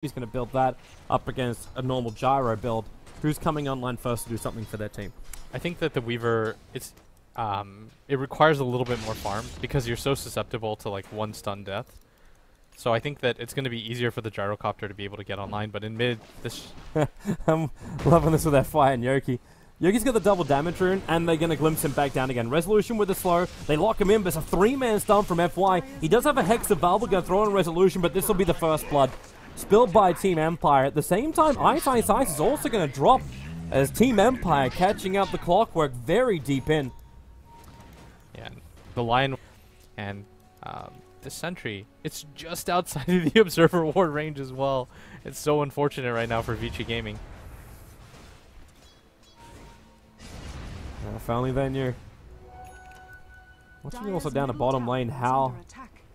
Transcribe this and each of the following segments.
He's going to build that up against a normal gyro build. Who's coming online first to do something for their team? I think that the Weaver, it requires a little bit more farm because you're so susceptible to like one stun death. So I think that it's going to be easier for the gyrocopter to be able to get online, but in mid, this... I'm loving this with FY and Yoki. Yoki's got the double damage rune, and they're going to glimpse him back down again. Resolution with the slow. They lock him in, but it's a three-man stun from FY. He does have a Hex available, going to throw in Resolution, but this will be the first blood. Spilled by Team Empire. At the same time, Ice is also going to drop as Team Empire catching up the clockwork very deep in. Yeah, the Lion and the Sentry, it's just outside of the Observer Ward range as well. It's so unfortunate right now for Vici Gaming. If only they knew. Watching also down the bottom lane, Hal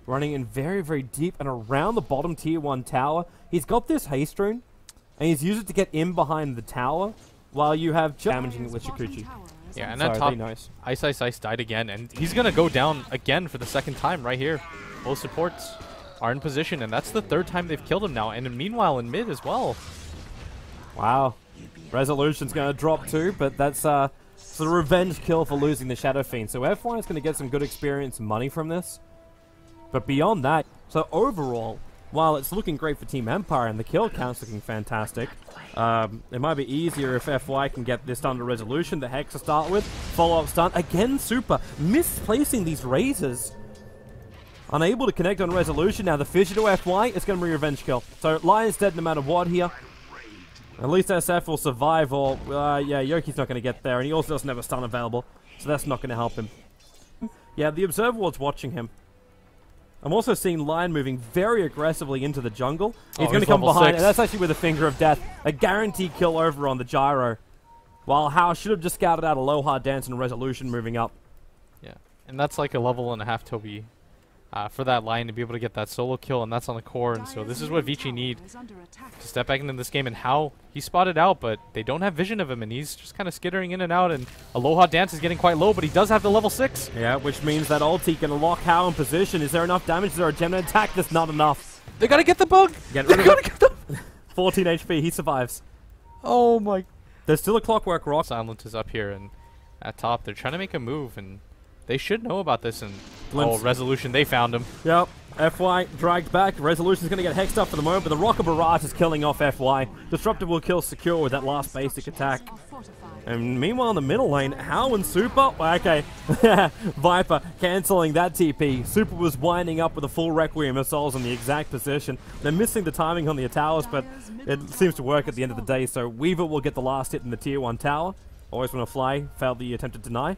running in very, very deep and around the bottom tier 1 tower. He's got this haste rune, and he's used it to get in behind the tower, while you have damaging it with Shikuchi. Yeah, and that top, Ice died again, and he's going to go down again for the second time right here. Both supports are in position, and that's the third time they've killed him now, and meanwhile in mid as well. Wow. Resolution's going to drop too, but that's the revenge kill for losing the Shadow Fiend. So F1 is going to get some good experience and money from this. But beyond that, so overall, while it's looking great for Team Empire and the kill count's looking fantastic, it might be easier if FY can get this done to Resolution, the Hex to start with. Follow-up stun. Again, Super misplacing these razors. Unable to connect on Resolution. Now the Fissure to FY, it's going to be a revenge kill. So Lion's dead no matter what here. At least SF will survive, or, yeah, Yoki's not going to get there, and he also doesn't have a stun available, so that's not going to help him. Yeah, the Observer Ward's watching him. I'm also seeing Lion moving very aggressively into the jungle. He's going to come behind, and that's actually with a Finger of Death. A guaranteed kill over on the gyro. While Hao should have just scouted out Aloha Dance and Resolution moving up. Yeah, and that's like a level and a half, Toby, for that Lion to be able to get that solo kill, and that's on the core, and so this is what Vici need to step back into this game. And Hao, he spotted out, but they don't have vision of him, and he's just kind of skittering in and out, and Aloha Dance is getting quite low, but he does have the level 6. Yeah, which means that ulti can lock Hao in position. Is there enough damage? Is there a gem attack? That's not enough. They gotta get the bug! Get rid of it. 14 HP, he survives. Oh my... There's still a Clockwork Rock. Silent is up here, and at top, they're trying to make a move, and they should know about this, and Glimpse. Oh, Resolution, they found him. Yep, FY dragged back. Resolution's going to get hexed up for the moment, but the Rocket Barrage is killing off FY. Disruptor will kill Secure with that last basic attack. And meanwhile in the middle lane, Hao and Super, okay, Viper cancelling that TP. Super was winding up with a full Requiem of Souls in the exact position. They're missing the timing on the towers, but it seems to work at the end of the day, so Weaver will get the last hit in the tier 1 tower. Always want to fly, failed the attempted deny.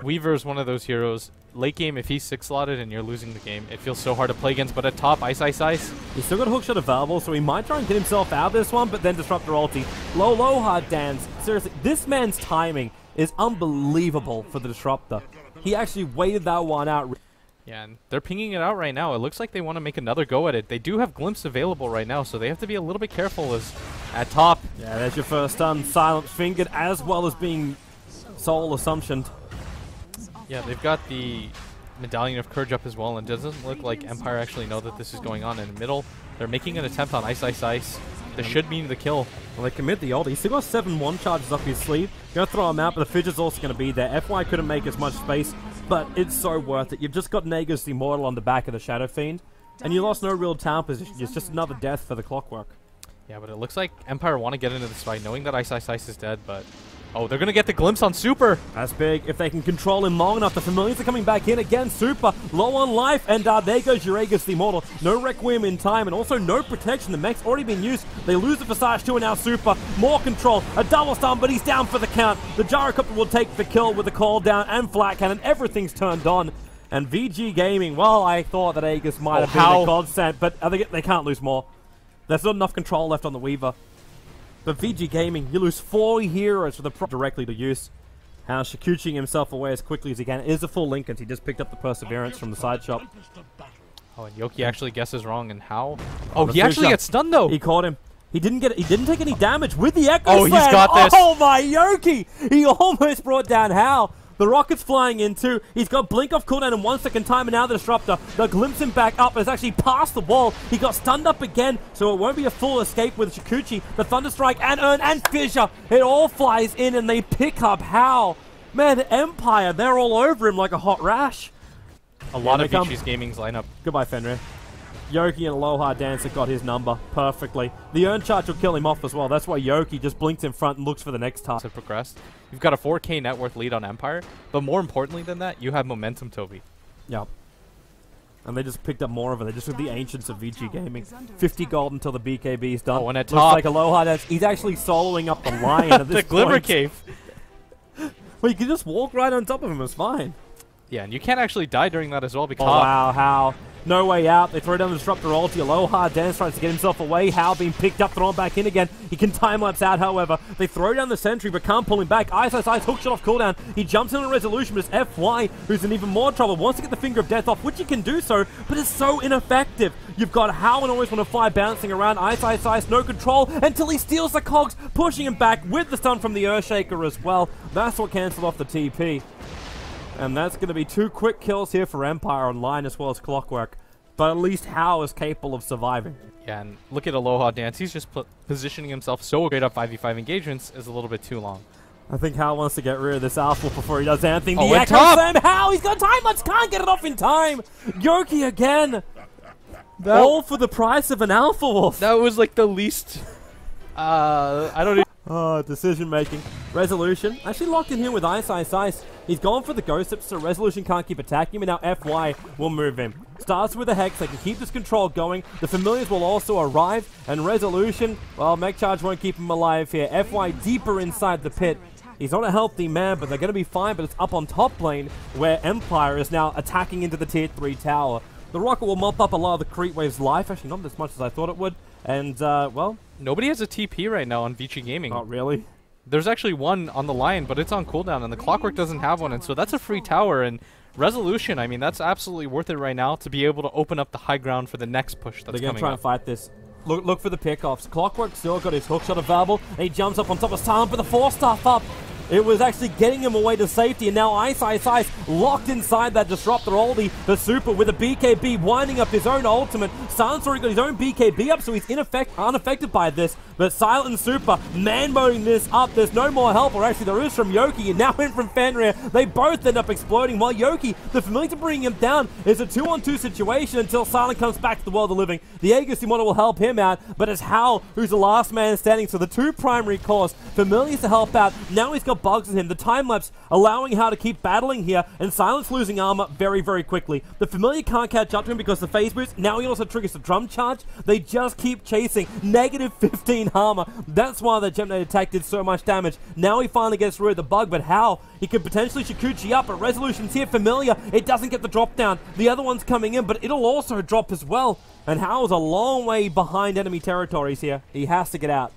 Weaver is one of those heroes. Late game, if he's 6-slotted and you're losing the game, it feels so hard to play against. But at top, Ice. He's still got a hookshot available, so he might try and get himself out of this one, but then Disruptor ulti. Low hard dance. Seriously, this man's timing is unbelievable for the Disruptor. He actually waited that one out. Yeah, and they're pinging it out right now. It looks like they want to make another go at it. They do have Glimpse available right now, so they have to be a little bit careful as at top. Yeah, there's your first stun. Silent Fingered, as well as being Soul Assumptioned. Yeah, they've got the Medallion of Courage up as well, and it doesn't look like Empire actually know that this is going on. In the middle, they're making an attempt on Ice. This should mean the kill. Well, they commit the ult. He's still got 7 1-charges up his sleeve. Gonna throw him out, but the Fidget's also gonna be there. FY couldn't make as much space, but it's so worth it. You've just got Nagus the Immortal on the back of the Shadow Fiend, and you lost no real town position. It's just another death for the Clockwork. Yeah, but it looks like Empire want to get into this fight, knowing that Ice is dead, but... Oh, they're going to get the Glimpse on Super. That's big. If they can control him long enough, the Familiars are coming back in again. Super, low on life, and there goes Uragus the Immortal. No Requiem in time, and also no protection. The mech's already been used. They lose the Visage too, and now Super. More control. A double stun, but he's down for the count. The Gyrocopter will take the kill with the call down and flat cannon. Everything's turned on. And VG Gaming, well, I thought that Aegis might have been a godsend, but they can't lose more. There's not enough control left on the Weaver. But VG Gaming, you lose 4 heroes for the directly to use. How Shikuchi himself away as quickly as he can. It is a full Lincoln. He just picked up the Perseverance from the side shop. Oh, and Yoki actually guesses wrong, and how? Oh, he actually gets stunned though. He caught him. He didn't take any damage with the Echo Oh, Slam. he's got this. Oh my Yoki! He almost brought down Hal. The rocket's flying in too. He's got blink off cooldown in 1 second time, and now the disruptor. They'll glimpse him back up. It's actually past the wall. He got stunned up again, so it won't be a full escape with Shukuchi. The Thunderstrike and Urn and Fissure. It all flies in, and they pick up How. Man, Empire, they're all over him like a hot rash. A lot of Vichi's Gaming's lineup. Goodbye, Fenrir. Yoki and Aloha Dancer got his number perfectly. The Urn Charge will kill him off as well. That's why Yoki just blinks in front and looks for the next target. To progress. You've got a 4K net worth lead on Empire, but more importantly than that, you have momentum, Toby. Yep. And they just picked up more of it. They just took the Ancients of VG Gaming. 50 gold until the BKB is done. Oh, and at looks top. like Aloha Dancer. He's actually soloing up the lion at this The Glimmer point. Cave. Well, you can just walk right on top of him. It's fine. Yeah, and you can't actually die during that as well because... Oh, wow, How. No way out. They throw down the Disruptor ulti. Aloha Dance tries to get himself away. How being picked up, thrown back in again. He can time-lapse out, however. They throw down the Sentry, but can't pull him back. Ice, hook shot off cooldown. He jumps in a resolution, but it's FY, who's in even more trouble. Wants to get the Finger of Death off, which he can do so, but it's so ineffective. You've got How and Always Want to Fly bouncing around. Ice, no control until he steals the cogs, pushing him back with the stun from the Earthshaker as well. That's what cancelled off the TP. And that's going to be 2 quick kills here for Empire online as well as Clockwork. But at least How is capable of surviving. Yeah, and look at Aloha Dance. He's just positioning himself so great up 5v5 engagements is a little bit too long. I think How wants to get rid of this Alpha before he does anything. Oh, the and Echo top! Slam, How! He's got time lapse, can't get it off in time! Yoki again! All for the price of an Alpha Wolf! That was like the least... I don't even... Oh, decision making. Resolution. Actually locked in here with Ice. He's gone for the Ghost Whip, so Resolution can't keep attacking him, and now FY will move him. Starts with a Hex, they can keep this control going. The Familiars will also arrive, and Resolution, well, Mech Charge won't keep him alive here. FY deeper inside the pit. He's not a healthy man, but they're going to be fine, but it's up on top lane, where Empire is now attacking into the tier 3 tower. The rocket will mop up a lot of the Creep Wave's life, actually not as much as I thought it would, and, well... Nobody has a TP right now on Vici Gaming. Not really. There's actually one on the line, but it's on cooldown, and the Clockwork doesn't have one, and so that's a free tower, and Resolution, I mean, that's absolutely worth it right now to be able to open up the high ground for the next push that's coming up. They're going to try and fight this. Look for the pickoffs. Clockwork still got his hookshot available, and he jumps up on top of Silent, but the 4-staff up. It was actually getting him away to safety, and now Ice locked inside that Disruptor ulti. The Super with a BKB winding up his own ultimate. Silent's already got his own BKB up, so he's unaffected by this. But Silent and Super man-moding this up. There's no more help, or actually there is from Yoki, and now in from Fenrir. They both end up exploding, while Yoki, the Familiar to bring him down, is a 2-on-2 situation until Silent comes back to the world of living. The Aegis model will help him out, but it's How who's the last man standing, so the 2 primary cores. Familiars to help out. Now he's got bugs in him. The time-lapse allowing How to keep battling here, and Silence losing armor very, very quickly. The Familiar can't catch up to him because the phase boost. Now he also triggers the drum charge. They just keep chasing. Negative 15 armor. That's why the Gemnade attack did so much damage. Now he finally gets rid of the bug, but How? He could potentially Shukuchi up, but Resolution's here. Familiar. It doesn't get the drop down. The other one's coming in, but it'll also drop as well. And How is a long way behind enemy territories here. He has to get out.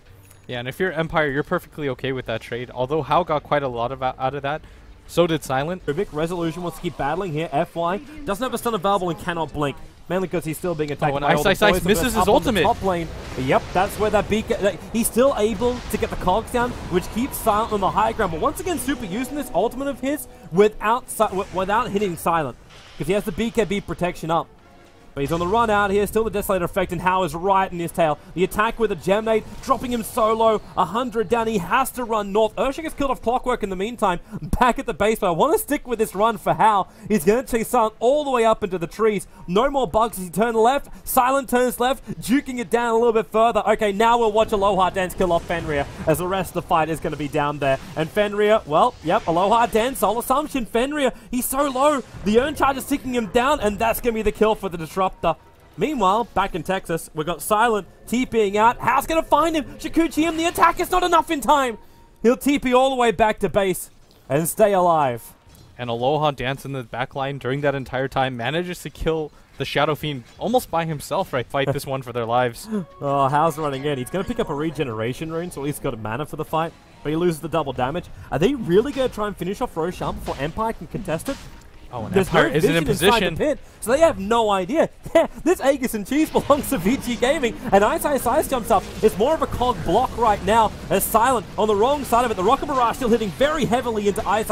Yeah, and if you're Empire, you're perfectly okay with that trade. Although How got quite a lot out of that, so did Silent. Vic Resolution wants to keep battling here. FY doesn't have a stun available and cannot blink. Mainly because he's still being attacked and by all the Ice boys, misses his up on the ultimate. top lane. Yep, that's where that beacon... He's still able to get the cogs down, which keeps Silent on the high ground. But once again, Super using this ultimate of his without hitting Silent, because he has the BKB protection up. But he's on the run out here, still the Desolator effect, and How is right in his tail. The attack with a Gemnade, dropping him so low, 100 down, he has to run north. Urshak has killed off Clockwork in the meantime, back at the base, but I want to stick with this run for How. He's going to chase Silent all the way up into the trees. No more bugs as he turns left, Silent turns left, juking it down a little bit further. Okay, now we'll watch Aloha Dance kill off Fenrir, as the rest of the fight is going to be down there. And Fenrir, well, yep, Aloha Dance, sole assumption, Fenrir, he's so low, the Urn Charge is ticking him down, and that's going to be the kill for the Disruptor. Meanwhile, back in Texas, we've got Silent TPing out. How's going to find him? Shukuchi him. The attack is not enough in time. He'll TP all the way back to base and stay alive. And Aloha Dance in the backline during that entire time manages to kill the Shadow Fiend almost by himself, right? Fight this one for their lives. Oh, How's running in. He's going to pick up a regeneration rune, so at least got a mana for the fight. But he loses the double damage. Are they really going to try and finish off Roshan before Empire can contest it? Oh, and There's Empire no isn't in vision inside position. the pit, so they have no idea. Yeah, this Aegis and Cheese belongs to VG Gaming, and Ice jumps up. It's more of a cog block right now as Silent on the wrong side of it. The Rocket Barrage still hitting very heavily into Ice.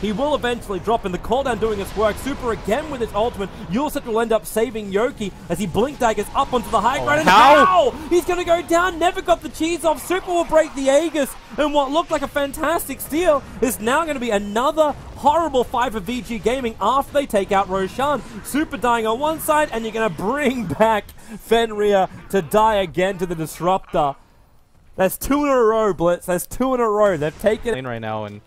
He will eventually drop in. The cooldown doing its work. Super again with its ultimate. Yulset will end up saving Yoki as he blink daggers up onto the high ground. And how? He's going to go down. Never got the cheese off. Super will break the Aegis, and what looked like a fantastic steal is now going to be another horrible fight for VG Gaming after they take out Roshan. Super dying on one side, and you're going to bring back Fenrir to die again to the Disruptor. That's 2 in a row, Blitz. That's 2 in a row. They've taken it right now, and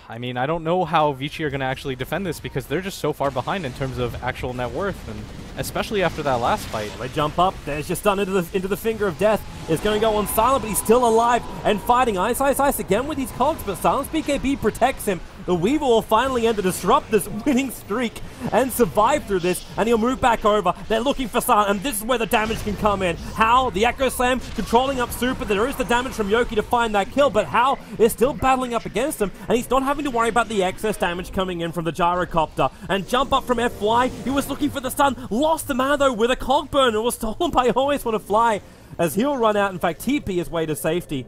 I mean, I don't know how Vici are going to actually defend this because they're just so far behind in terms of actual net worth, and especially after that last fight. They jump up. There's just done into the finger of death. It's going to go on Silent, but he's still alive and fighting. Ice again with these cogs, but Silence BKB protects him. The Weaver will finally end the Disruptor's winning streak and survive through this, and he'll move back over. They're looking for Silent, and this is where the damage can come in. How? The Echo Slam controlling up Super. There is the damage from Yoki to find that kill, but How is still battling up against him, and he's not having to worry about the excess damage coming in from the Gyrocopter. And jump up from FY. He was looking for the stun, lost the mana though with a cog burn, and was stolen by Always Wanna Fly as he'll run out. In fact, TP his way to safety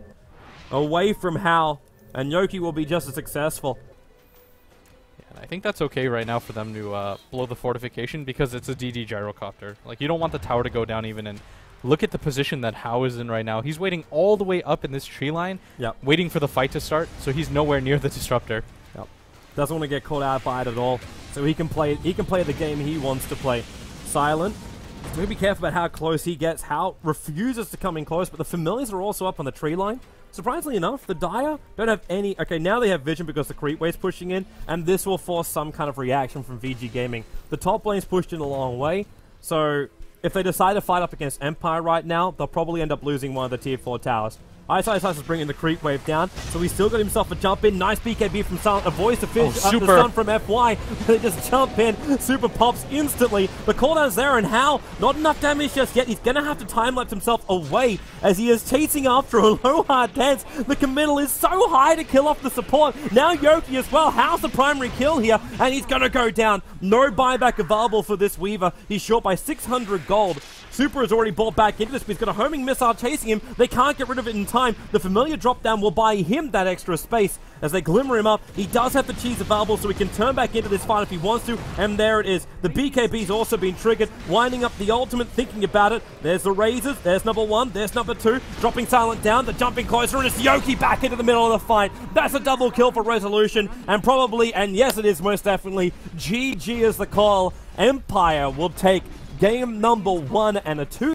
away from How, and Yoki will be just as successful. I think that's okay right now for them to blow the fortification because it's a DD gyrocopter. Like, you don't want the tower to go down even, and look at the position that How is in right now. He's waiting all the way up in this tree line, waiting for the fight to start, so he's nowhere near the Disruptor. Doesn't want to get caught out by it at all, so he can play the game he wants to play. Silent. He's going to be careful about how close he gets. How refuses to come in close, but the Familiars are also up on the tree line. Surprisingly enough, the Dire don't have any... Okay, now they have vision because the creep wave's pushing in, and this will force some kind of reaction from VG Gaming. The top lane's pushed in a long way, so if they decide to fight up against Empire right now, they'll probably end up losing one of the tier 4 towers. Ice is bringing the creep wave down, so he's still got himself a jump in. Nice BKB from Silent, avoids the fish, the stun from FY. They just jump in, Super pops instantly. The cooldown's there, and How? Not enough damage just yet. He's gonna have to time-lapse himself away as he is chasing after a low hard dance. The committal is so high to kill off the support. Now Yoki as well. How's the primary kill here, and he's gonna go down. No buyback available for this Weaver. He's short by 600 gold. Super has already bought back into this, but he's got a homing missile chasing him. They can't get rid of it in time. The Familiar drop down will buy him that extra space as they glimmer him up. He does have the cheese available, so he can turn back into this fight if he wants to, and there it is. The BKB's also been triggered, winding up the ultimate, thinking about it. There's the razors, there's number 1, there's number 2, dropping Silent down, the jumping closer, and it's Yoki back into the middle of the fight. That's a double kill for Resolution, and probably, and yes it is most definitely, GG is the call. Empire will take game number 1 and a 2.